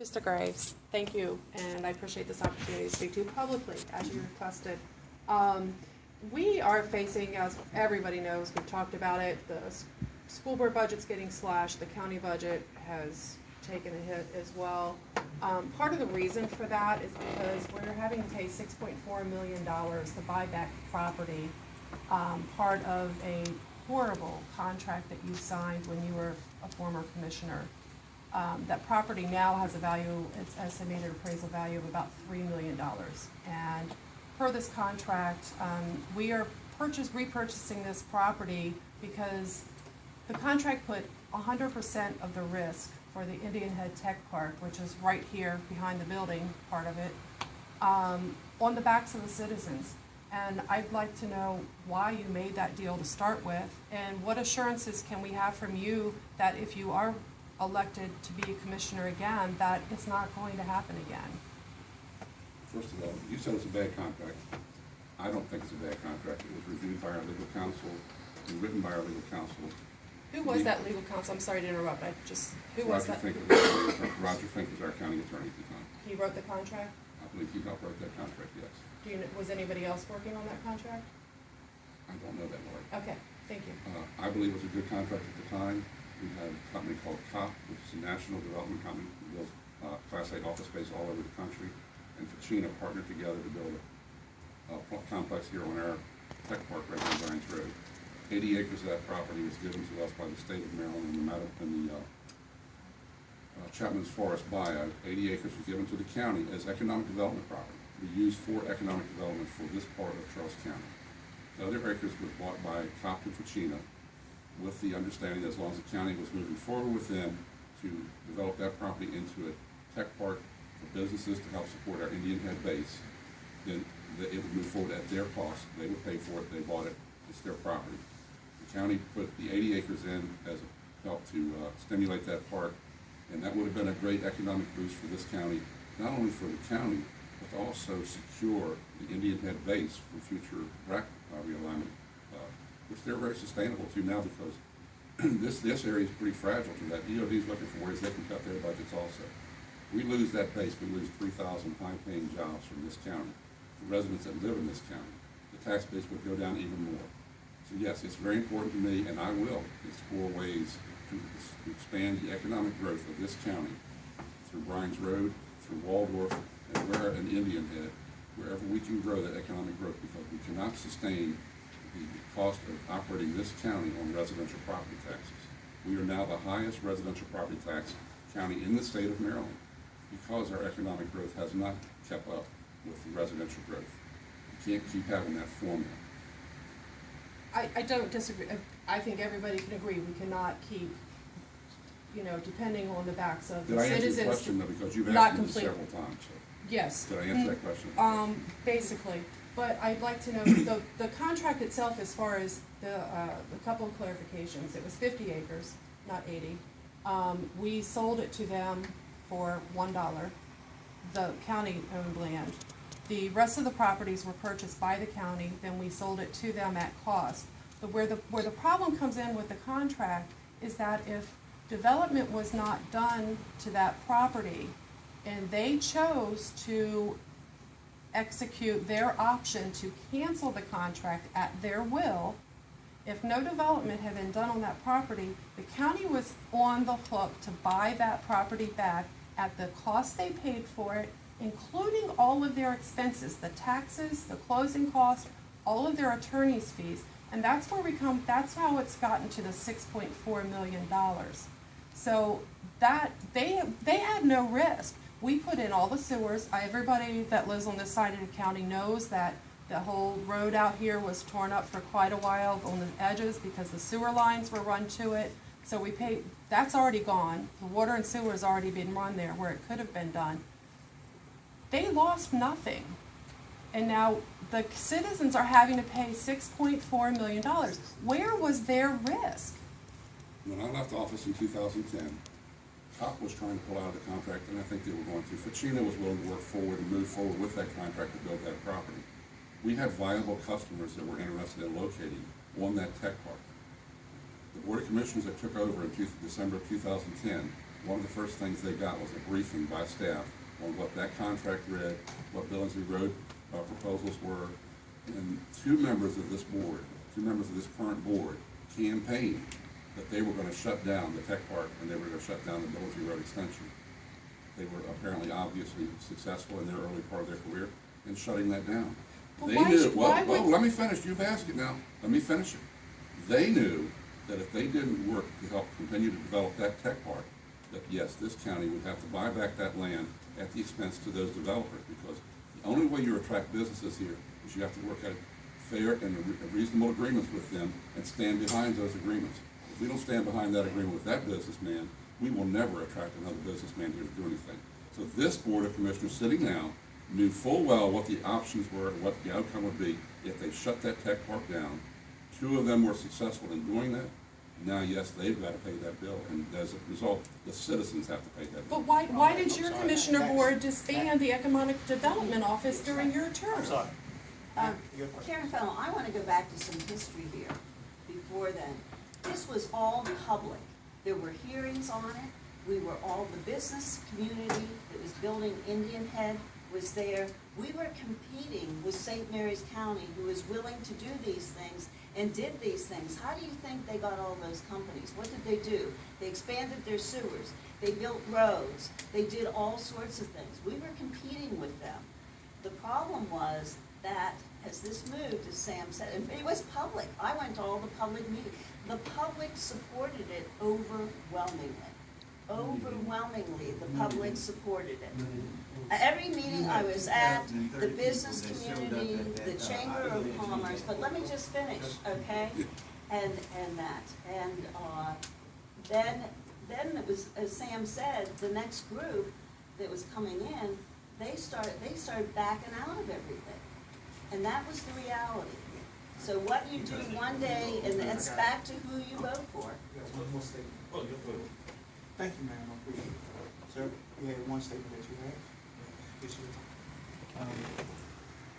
Mr. Graves, thank you, and I appreciate this opportunity to speak to you publicly, as you requested. We are facing, as everybody knows, we've talked about it, the school board budget's getting slashed, the county budget has taken a hit as well. Part of the reason for that is because we're having to pay $6.4 million to buy back property, part of a horrible contract that you signed when you were a former commissioner. That property now has a value, its estimated appraisal value of about $3 million. And per this contract, we are repurchasing this property because the contract put 100% of the risk for the Indian Head Tech Park, which is right here behind the building, part of it, on the backs of the citizens. And I'd like to know why you made that deal to start with, and what assurances can we have from you that if you are elected to be a commissioner again, that it's not going to happen again? First of all, you said it's a bad contract. I don't think it's a bad contract. It was reviewed by our legal counsel and written by our legal counsel. Who was that legal counsel? I'm sorry to interrupt. Who was that? Roger Fink was our county attorney at the time. He wrote the contract? I believe he helped write that contract, yes. Was anybody else working on that contract? I don't know that, Laurie. Okay, thank you. I believe it was a good contract at the time. We had a company called COP, which is a national development company that builds Class A office space all over the country, and Ficina partnered together to build a complex here on our tech park right on Bryan's Road. 80 acres of that property was given to us by the state of Maryland in the Chapman's Forest buyout. 80 acres was given to the county as economic development property. We used for economic development for this part of Charles County. The other acres was bought by COP and Ficina, with the understanding that as long as the county was moving forward with them to develop that property into a tech park for businesses to help support our Indian Head base, then it would move forward at their cost. They would pay for it, they bought it, it's their property. The county put the 80 acres in as a help to stimulate that park, and that would have been a great economic boost for this county, not only for the county, but to also secure the Indian Head base for future RAC realignment, which they're very sustainable to now, because this area is pretty fragile to that. DOD is looking for ways they can cut their budgets also. We lose that base, we lose 3,000 high-paying jobs from this county. The residents that live in this county, the tax base would go down even more. So yes, it's very important to me, and I will explore ways to expand the economic growth of this county through Bryan's Road, through Waldorf, and Indian Head, wherever we can grow that economic growth, because we cannot sustain the cost of operating this county on residential property taxes. We are now the highest residential property tax county in the state of Maryland because our economic growth has not kept up with the residential growth. We can't keep having that formula. I don't disagree. I think everybody can agree we cannot keep, depending on the backs of the citizens. Did I answer your question, though, because you've asked me this several times? So. Yes. Did I answer that question? Basically. But I'd like to know, the contract itself, as far as a couple of clarifications, it was 50 acres, not 80. We sold it to them for $1, the county-owned land. The rest of the properties were purchased by the county, then we sold it to them at cost. But where the problem comes in with the contract is that if development was not done to that property, and they chose to execute their option to cancel the contract at their will, if no development had been done on that property, the county was on the hook to buy that property back at the cost they paid for it, including all of their expenses, the taxes, the closing costs, all of their attorney's fees. And that's how it's gotten to the $6.4 million. So that they had no risk. We put in all the sewers. Everybody that lives on this side of the county knows that the whole road out here was torn up for quite a while on the edges because the sewer lines were run to it. So that's already gone. The water and sewer has already been run there where it could have been done. They lost nothing. And now the citizens are having to pay $6.4 million. Where was their risk? When I left office in 2010, COP was trying to pull out of the contract, and I think they were going to. Ficina was willing to work forward and move forward with that contract to build that property. We had viable customers that were interested in locating on that tech park. The Board of Commissioners that took over in December of 2010 one of the first things they got was a briefing by staff on what that contract read, what Billingsley Road proposals were, and two members of this current board campaigned that they were going to shut down the tech park and they were going to shut down the Billingsley Road extension. They were apparently obviously successful in their early part of their career in shutting that down. Well, They why knew, should- why would- let me finish, you've asked it now, let me finish it. They knew that if they didn't work to help continue to develop that tech park, that yes, this county would have to buy back that land at the expense to those developers, because the only way you attract businesses here is you have to work out fair and reasonable agreements with them and stand behind those agreements. If we don't stand behind that agreement with that businessman, we will never attract another businessman here to do anything. So this Board of Commissioners sitting now knew full well what the options were, what the outcome would be if they shut that tech park down. Two of them were successful in doing that. Now, yes, they've got to pay that bill, and as a result, the citizens have to pay that bill. But why did your commissioner board disband the economic development office during your term? I'm sorry. Karen Fennell, I want to go back to some history here before then. This was all public. There were hearings on it. We were all, the business community that was building Indian Head was there. We were competing with St. Mary's County, who was willing to do these things and did these things. How do you think they got all those companies? What did they do? They expanded their sewers. They built roads. They did all sorts of things. We were competing with them. The problem was that as this moved, as Sam said, and it was public. I went to all the public meetings. The public supported it overwhelmingly. Overwhelmingly, the public supported it. Every meeting I was at, the business community, the Chamber of Commerce, but let me just finish, okay? And that. And then it was, as Sam said, the next group that was coming in, they started backing out of everything. And that was the reality. So what you do one day, and it's back to who you vote for. One more statement. Oh, you're good. Thank you, ma'am, I appreciate it. Sir, you had one statement that you had? Yes, sir.